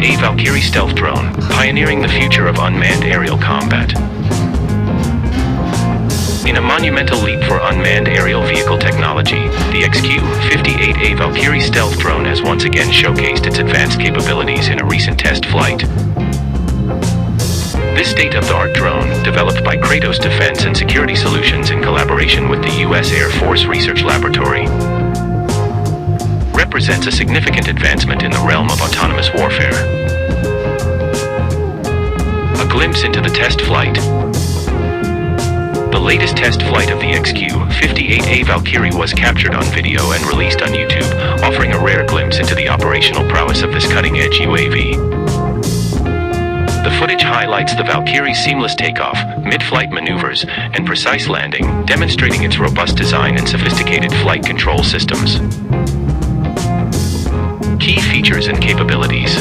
XQ-58A Valkyrie stealth drone, pioneering the future of unmanned aerial combat. In a monumental leap for unmanned aerial vehicle technology, the XQ-58A Valkyrie stealth drone has once again showcased its advanced capabilities in a recent test flight. This state-of-the-art drone, developed by Kratos Defense and Security Solutions in collaboration with the U.S. Air Force Research Laboratory, represents a significant advancement in the realm of autonomous warfare. A glimpse into the test flight. The latest test flight of the XQ-58A Valkyrie was captured on video and released on YouTube, offering a rare glimpse into the operational prowess of this cutting-edge UAV. The footage highlights the Valkyrie's seamless takeoff, mid-flight maneuvers, and precise landing, demonstrating its robust design and sophisticated flight control systems. Key features and capabilities.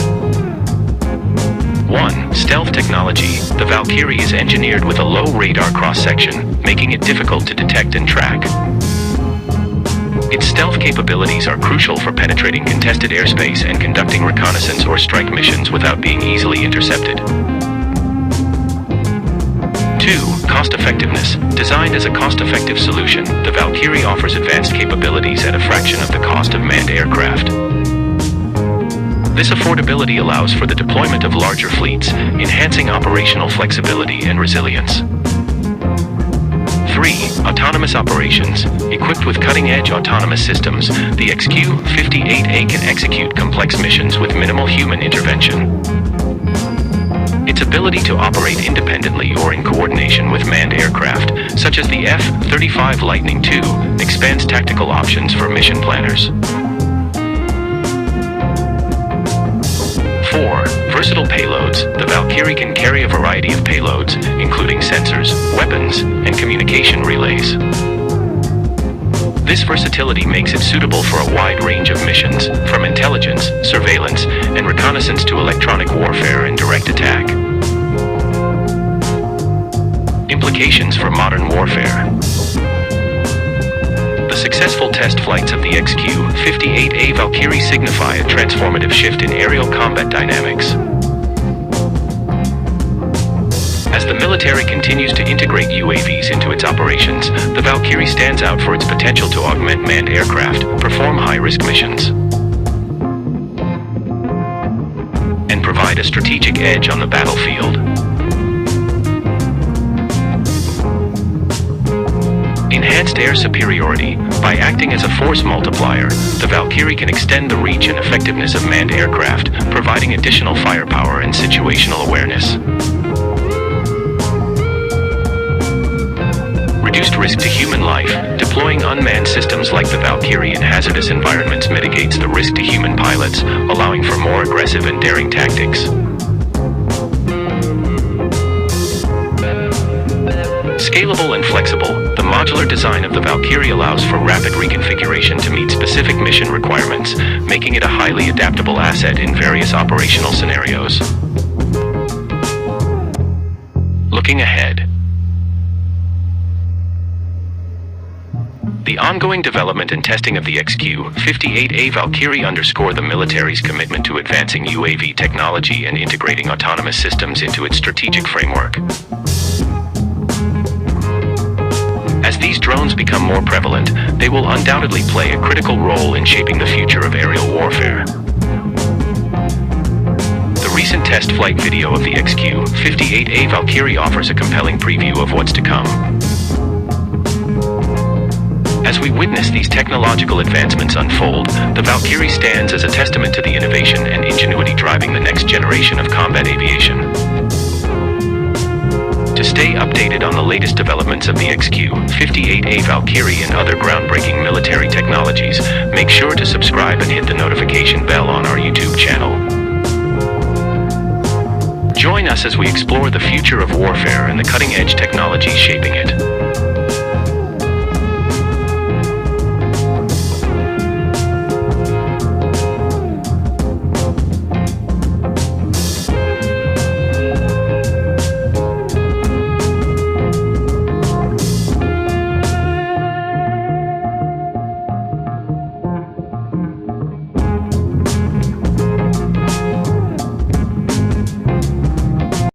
1. Stealth technology. The Valkyrie is engineered with a low radar cross-section, making it difficult to detect and track. Its stealth capabilities are crucial for penetrating contested airspace and conducting reconnaissance or strike missions without being easily intercepted. 2. Cost-effectiveness. Designed as a cost-effective solution, the Valkyrie offers advanced capabilities at a fraction of the cost of manned aircraft. This affordability allows for the deployment of larger fleets, enhancing operational flexibility and resilience. 3. Autonomous operations. Equipped with cutting-edge autonomous systems, the XQ-58A can execute complex missions with minimal human intervention. Its ability to operate independently or in coordination with manned aircraft, such as the F-35 Lightning II, expands tactical options for mission planners. 4. Versatile payloads. The Valkyrie can carry a variety of payloads, including sensors, weapons, and communication relays. This versatility makes it suitable for a wide range of missions, from intelligence, surveillance, and reconnaissance to electronic warfare and direct attack. Implications for modern warfare. The successful test flights of the XQ-58A Valkyrie signify a transformative shift in aerial combat dynamics. As the military continues to integrate UAVs into its operations, the Valkyrie stands out for its potential to augment manned aircraft, perform high-risk missions, and provide a strategic edge on the battlefield. Enhanced air superiority. By acting as a force multiplier, the Valkyrie can extend the reach and effectiveness of manned aircraft, providing additional firepower and situational awareness. Reduced risk to human life. Deploying unmanned systems like the Valkyrie in hazardous environments mitigates the risk to human pilots, allowing for more aggressive and daring tactics. Scalable and flexible. The modular design of the Valkyrie allows for rapid reconfiguration to meet specific mission requirements, making it a highly adaptable asset in various operational scenarios. Looking ahead. The ongoing development and testing of the XQ-58A Valkyrie underscore the military's commitment to advancing UAV technology and integrating autonomous systems into its strategic framework. As these drones become more prevalent, they will undoubtedly play a critical role in shaping the future of aerial warfare. The recent test flight video of the XQ-58A Valkyrie offers a compelling preview of what's to come. As we witness these technological advancements unfold, the Valkyrie stands as a testament to the innovation and ingenuity driving the next generation of combat aviation. To stay updated on the latest developments of the XQ-58A Valkyrie and other groundbreaking military technologies, make sure to subscribe and hit the notification bell on our YouTube channel. Join us as we explore the future of warfare and the cutting-edge technologies shaping it.